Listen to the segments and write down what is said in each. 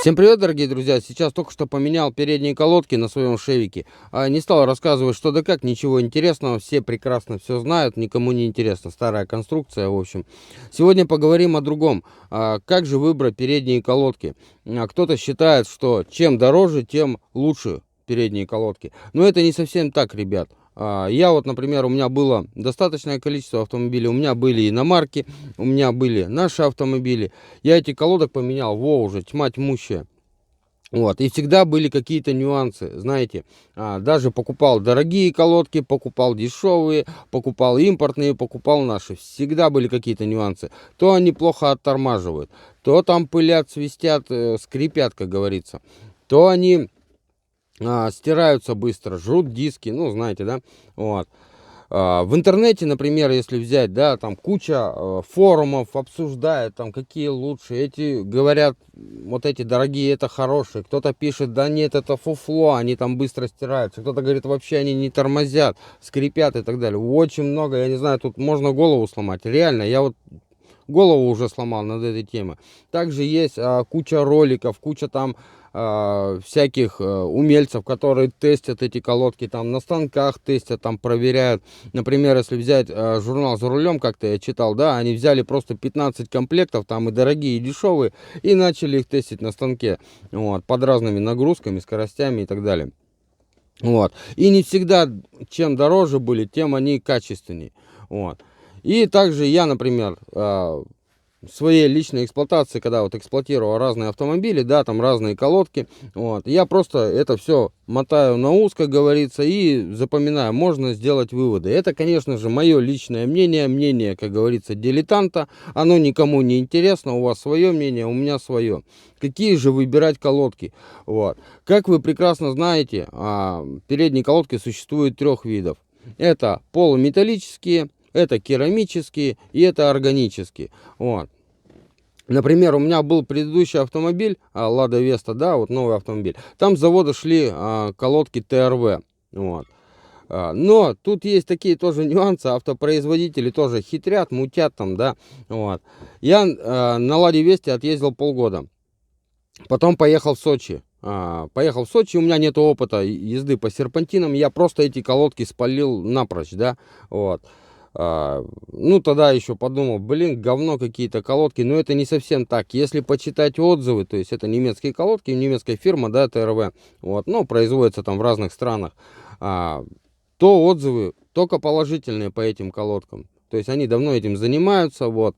Всем привет, дорогие друзья! Сейчас только что поменял передние колодки на своем шевике. Не стал рассказывать, что да как, ничего интересного. Все прекрасно все знают, никому не интересно. Старая конструкция, в общем. Сегодня поговорим о другом. Как же выбрать передние колодки? Кто-то считает, что чем дороже, тем лучше передние колодки. Но это не совсем так, ребят. Я вот, например, у меня было достаточное количество автомобилей. У меня были иномарки, у меня были наши автомобили. Я эти колодок поменял, уже тьма тьмущая. Вот, и всегда были какие-то нюансы, знаете, даже покупал дорогие колодки, покупал дешевые, покупал импортные, покупал наши. Всегда были какие-то нюансы. То они плохо оттормаживают, то там пылят, свистят, скрипят, как говорится. То они стираются быстро, жрут диски, ну, знаете, да, вот. В интернете, например, если взять, да, там куча форумов обсуждает, там, какие лучше, эти говорят, вот эти дорогие, это хорошие, кто-то пишет, да нет, это фуфло, они там быстро стираются, кто-то говорит, вообще они не тормозят, скрипят и так далее. Очень много, я не знаю, тут можно голову сломать, реально, я вот голову уже сломал над этой темой. Также есть куча роликов, куча там всяких умельцев, которые тестят эти колодки, там на станках тестят, там проверяют. Например, если взять журнал «За рулем», как-то я читал, да, они взяли просто 15 комплектов, там и дорогие, и дешевые, и начали их тестить на станке, вот, под разными нагрузками, скоростями и так далее. Вот. И не всегда, чем дороже были, тем они качественнее. Вот. И также я, например, в своей личной эксплуатации, когда вот эксплуатировал разные автомобили, да, там разные колодки, вот, я просто это все мотаю на ус, как говорится, и запоминаю, можно сделать выводы. Это, конечно же, мое личное мнение, как говорится, дилетанта, оно никому не интересно, у вас свое мнение, у меня свое. Какие же выбирать колодки? Вот. Как вы прекрасно знаете, передние колодки существует трех видов. Это полуметаллические, это керамические и это органические. Вот. Например, у меня был предыдущий автомобиль, Лада Веста, да, вот новый автомобиль. Там с завода шли колодки ТРВ. Вот. Но тут есть такие тоже нюансы, автопроизводители тоже хитрят, мутят там, да. Вот. Я на Ладе Весте отъездил полгода. Потом поехал в Сочи. Поехал в Сочи, у меня нет опыта езды по серпантинам, я просто эти колодки спалил напрочь, да, вот. Ну, тогда еще подумал, блин, говно какие-то колодки, но это не совсем так. Если почитать отзывы, то есть это немецкие колодки, немецкая фирма, да, ТРВ, вот, но производится там в разных странах, то отзывы только положительные по этим колодкам. То есть они давно этим занимаются, вот.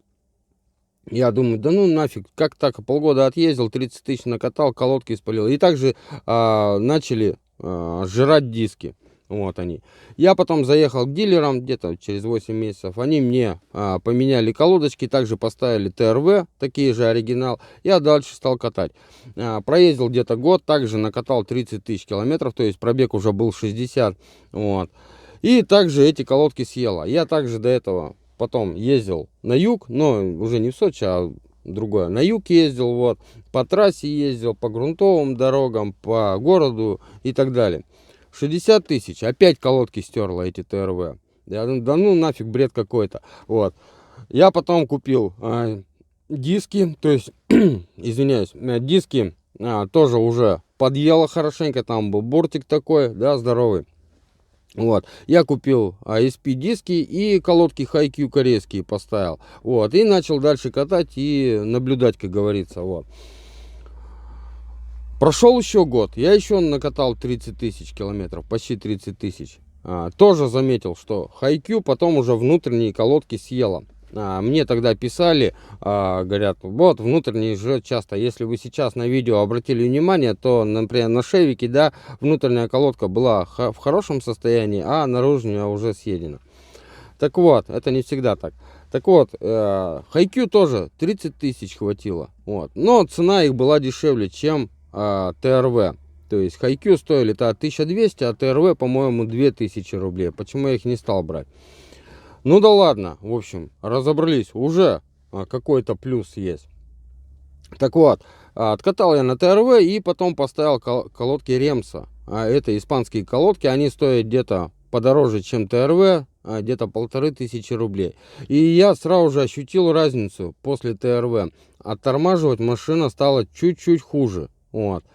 Я думаю, да ну нафиг, как так, полгода отъездил, 30 тысяч накатал, колодки спалил. И также начали сжирать диски. Вот они. Я потом заехал к дилерам где-то через 8 месяцев. Они мне поменяли колодочки, также поставили ТРВ, такие же оригинал. Я дальше стал катать. Проездил где-то год, также накатал 30 тысяч километров, то есть пробег уже был 60. Вот. И также эти колодки съела. Я также до этого потом ездил на юг, но уже не в Сочи, а другое. На юг ездил, вот, по трассе ездил, по грунтовым дорогам, по городу и так далее. 60 тысяч, опять колодки стерла эти ТРВ. Я думаю, да ну нафиг, бред какой-то. Вот. Я потом купил диски, то есть, извиняюсь, диски тоже уже подъело хорошенько, там был бортик такой, да, здоровый. Вот, я купил ASP диски и колодки Hi-Q корейские поставил. Вот, и начал дальше катать и наблюдать, как говорится. Вот. Прошел еще год, я еще накатал 30 тысяч километров, почти 30 тысяч. Тоже заметил, что Hi-Q потом уже внутренние колодки съела. Мне тогда писали, говорят, вот внутренний жрет часто. Если вы сейчас на видео обратили внимание, то, например, на шевике, да, внутренняя колодка была в хорошем состоянии, а наружная уже съедена. Так вот, это не всегда так. Так вот, Hi-Q тоже 30 тысяч хватило. Вот. Но цена их была дешевле, чем ТРВ. То есть Hi-Q стоили-то 1200, а ТРВ, по-моему, 2000 рублей. Почему я их не стал брать? Ну да ладно, в общем, разобрались, уже какой-то плюс есть. Так вот, откатал я на ТРВ и потом поставил колодки Ремса. Это испанские колодки, они стоят где-то подороже, чем ТРВ, где-то 1500 рублей. И я сразу же ощутил разницу после ТРВ. Оттормаживать машина стала чуть-чуть хуже. Вот.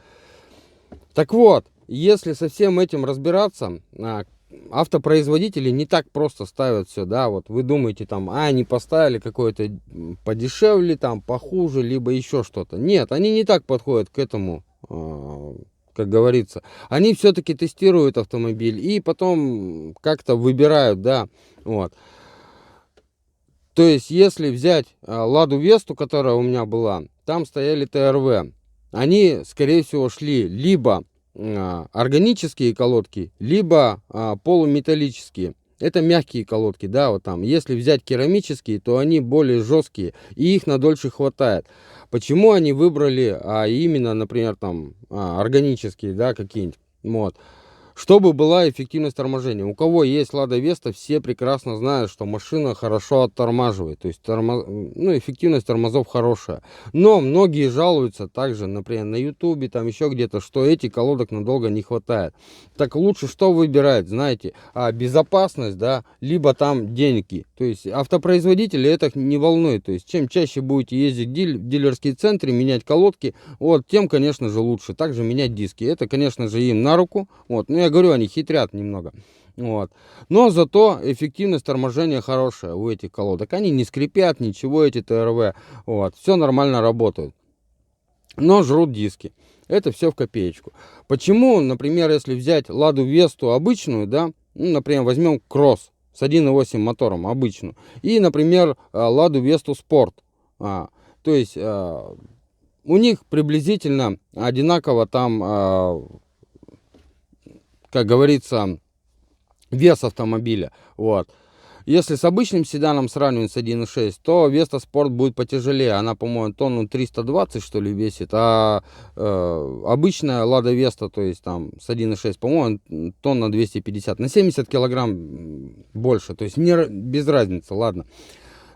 Так вот, если со всем этим разбираться, автопроизводители не так просто ставят все, да, вот вы думаете там, они поставили какое-то подешевле, там, похуже, либо еще что-то. Нет, они не так подходят к этому, как говорится. Они все-таки тестируют автомобиль и потом как-то выбирают, да, вот. То есть, если взять Ладу Весту, которая у меня была, там стояли ТРВ. Они, скорее всего, шли либо органические колодки, либо полуметаллические. Это мягкие колодки, да, вот там. Если взять керамические, то они более жесткие, и их надольше хватает. Почему они выбрали именно, например, там органические, да, какие-нибудь, вот. Чтобы была эффективность торможения. У кого есть Лада Веста, все прекрасно знают, что машина хорошо оттормаживает. То есть эффективность тормозов хорошая. Но многие жалуются также, например, на Ютубе, там еще где-то, что этих колодок надолго не хватает. Так лучше что выбирать, знаете, безопасность, да, либо там деньги. То есть автопроизводители это не волнует. То есть чем чаще будете ездить в дилерские центры, менять колодки, вот, тем, конечно же, лучше. Также менять диски. Это, конечно же, им на руку. Вот. Но я говорю, они хитрят немного. Вот. Но зато эффективность торможения хорошая у этих колодок. Они не скрипят, ничего, эти ТРВ. Вот. Все нормально работают. Но жрут диски. Это все в копеечку. Почему, например, если взять Ладу Весту обычную, да, ну, например, возьмем Кросс с 1.8 мотором обычную. И, например, Ладу Весту Спорт. То есть у них приблизительно одинаково там, как говорится, вес автомобиля. Вот. Если с обычным седаном сравнивать с 1.6, то Веста Спорт будет потяжелее. Она, по-моему, тонну 320, что ли, весит. А обычная Лада Веста, то есть там с 1.6, по-моему, тонна 250. На 70 килограмм больше. То есть без разницы, ладно.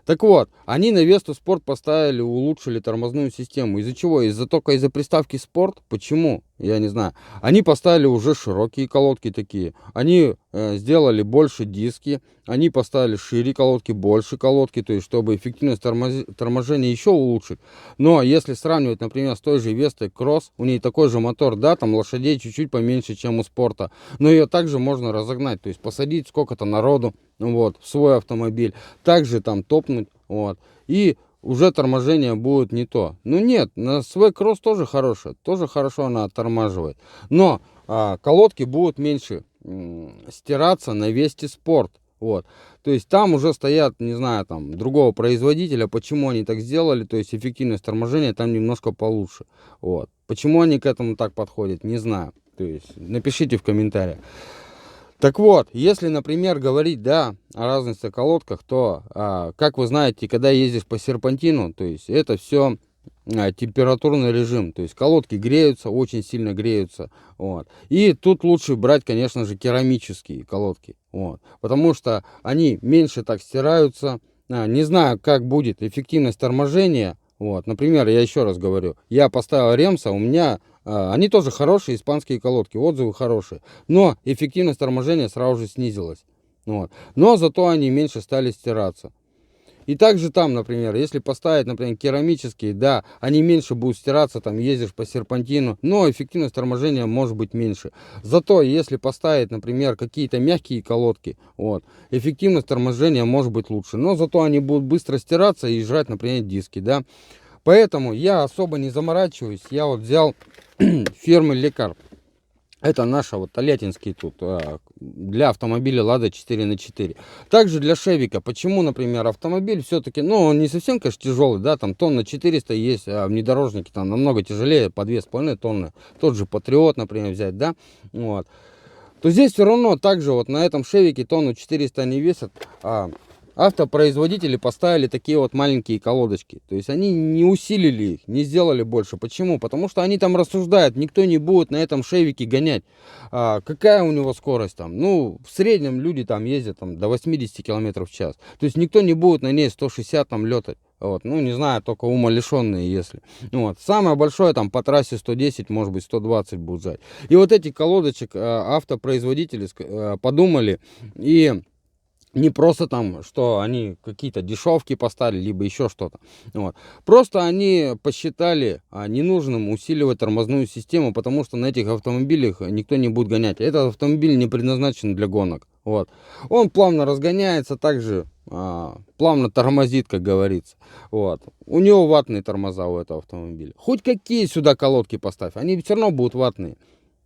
Так вот, они на Весту Спорт поставили, улучшили тормозную систему. Из-за чего? Только из-за приставки Спорт. Почему? Я не знаю. Они поставили уже широкие колодки такие. Они сделали больше диски. Они поставили шире колодки, больше колодки. То есть, чтобы эффективность торможения еще улучшить. Но если сравнивать, например, с той же Вестой Кросс, у нее такой же мотор, да, там лошадей чуть-чуть поменьше, чем у Спорта. Но ее также можно разогнать. То есть, посадить сколько-то народу, вот, в свой автомобиль. Также там топнуть, вот. И уже торможение будет не то. Ну нет, на свой кросс тоже хорошая, тоже хорошо она оттормаживает. Но колодки будут меньше стираться на Весте Спорт. Вот. То есть там уже стоят, не знаю, там другого производителя, почему они так сделали, то есть эффективность торможения там немножко получше. Вот. Почему они к этому так подходят, не знаю. То есть напишите в комментариях. Так вот, если, например, говорить, да, о разности колодках, то, как вы знаете, когда ездишь по серпантину, то есть это все температурный режим, то есть колодки греются, очень сильно греются, вот. И тут лучше брать, конечно же, керамические колодки, вот, потому что они меньше так стираются. Не знаю, как будет эффективность торможения, вот, например, я еще раз говорю, я поставил Ремса, у меня они тоже хорошие испанские колодки, отзывы хорошие, но эффективность торможения сразу же снизилась, вот. Но зато они меньше стали стираться. И также там, например, если поставить, например, керамические, да, они меньше будут стираться, там ездишь по серпантину, но эффективность торможения может быть меньше. Зато если поставить, например, какие-то мягкие колодки, вот, эффективность торможения может быть лучше. Но зато они будут быстро стираться и жрать, например, диски, да. Поэтому я особо не заморачиваюсь. Я вот взял фирмы Лекар. Это наша вот Толятинский тут для автомобиля Лада 4х4. Также для Шевика. Почему, например, автомобиль все-таки, ну, он не совсем, конечно, тяжелый, да, там тонна 400 есть, а внедорожники там намного тяжелее, по 2,5 тонны. Тот же Патриот, например, взять, да, вот. То здесь все равно также вот на этом Шевике тонну 400 они весят, автопроизводители поставили такие вот маленькие колодочки. То есть они не усилили их, не сделали больше. Почему? Потому что они там рассуждают, никто не будет на этом Шевике гонять. Какая у него скорость там? Ну, в среднем люди там ездят там, до 80 км в час. То есть никто не будет на ней 160 там летать. Вот. Ну, не знаю, только умалишенные, если. Вот. Самое большое там по трассе 110, может быть 120 будет жать. И вот эти колодочек автопроизводители подумали и Не просто там, что они какие-то дешевки поставили, либо еще что-то. Вот. Просто они посчитали ненужным усиливать тормозную систему, потому что на этих автомобилях никто не будет гонять. Этот автомобиль не предназначен для гонок. Вот. Он плавно разгоняется, также плавно тормозит, как говорится. Вот. У него ватные тормоза у этого автомобиля. Хоть какие сюда колодки поставь, они все равно будут ватные.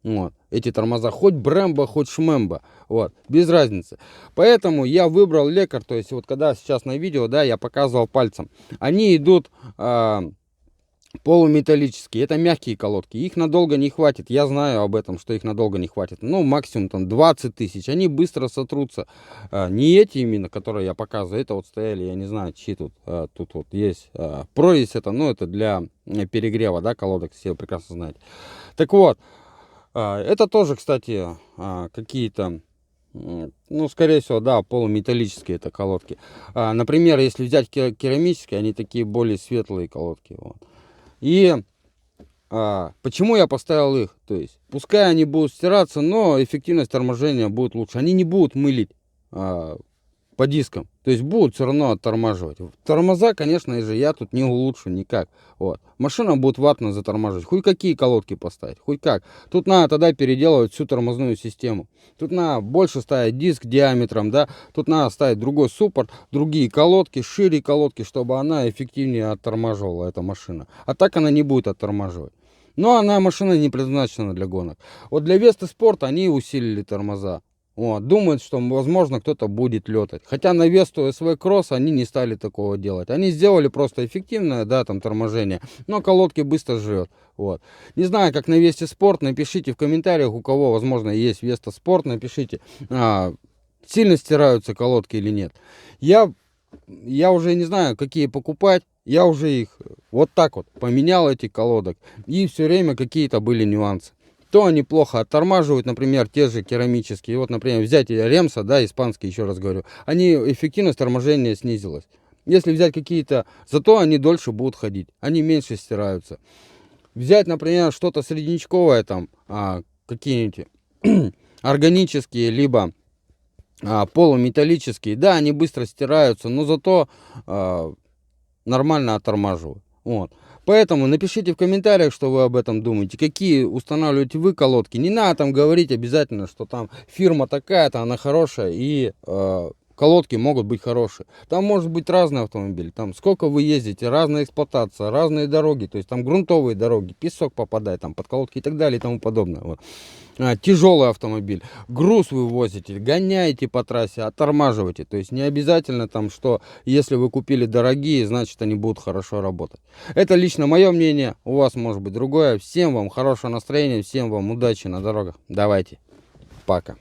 Вот, эти тормоза, хоть Брембо, хоть Шмембо, вот, без разницы. Поэтому я выбрал Лекар, то есть вот когда сейчас на видео, да, я показывал пальцем, они идут полуметаллические, это мягкие колодки, их надолго не хватит, я знаю об этом, что их надолго не хватит, ну, максимум там 20 тысяч, они быстро сотрутся, не эти именно, которые я показываю, это вот стояли, я не знаю, чьи тут, тут вот есть, прорезь это, ну, это для перегрева, да, колодок, все прекрасно знаете. Так вот, это тоже, кстати, какие-то, ну, скорее всего, да, полуметаллические это колодки. Например, если взять керамические, они такие более светлые колодки. Вот. И почему я поставил их? То есть, пускай они будут стираться, но эффективность торможения будет лучше. Они не будут мылить по дискам. То есть будут все равно оттормаживать. Тормоза, конечно же, я тут не улучшу никак. Вот. Машина будет ватно затормаживать. Хоть какие колодки поставить, хоть как. Тут надо тогда переделывать всю тормозную систему. Тут надо больше ставить диск диаметром, да. Тут надо ставить другой суппорт, другие колодки, шире колодки, чтобы она эффективнее оттормаживала, эта машина. А так она не будет оттормаживать. Но она, машина не предназначена для гонок. Вот для Весты Спорт они усилили тормоза. Вот, думают, что, возможно, кто-то будет летать. Хотя на Весту СВ Кросс они не стали такого делать. Они сделали просто эффективное, да, там, торможение, но колодки быстро жрет. Вот. Не знаю, как на Весте Спорт, напишите в комментариях, у кого, возможно, есть Веста Спорт, напишите, сильно стираются колодки или нет. Я уже не знаю, какие покупать. Я уже их вот так вот поменял, эти колодок. И все время какие-то были нюансы. То они плохо оттормаживают, например, те же керамические. Вот, например, взять Ремса, да, испанский, еще раз говорю, они, эффективность торможения снизилась. Если взять какие-то, зато они дольше будут ходить, они меньше стираются. Взять, например, что-то среднячковое, там, какие-нибудь органические, либо полуметаллические, да, они быстро стираются, но зато нормально оттормаживают. Вот. Поэтому напишите в комментариях, что вы об этом думаете, какие устанавливаете вы колодки. Не надо там говорить обязательно, что там фирма такая-то, она хорошая, и колодки могут быть хорошие. Там может быть разный автомобиль, там сколько вы ездите, разная эксплуатация, разные дороги, то есть там грунтовые дороги, песок попадает там под колодки и так далее и тому подобное. Вот. Тяжелый автомобиль, груз вы возите, гоняете по трассе, оттормаживаете. То есть не обязательно там, что если вы купили дорогие, значит они будут хорошо работать. Это лично мое мнение, у вас может быть другое. Всем вам хорошего настроения, всем вам удачи на дорогах. Давайте, пока.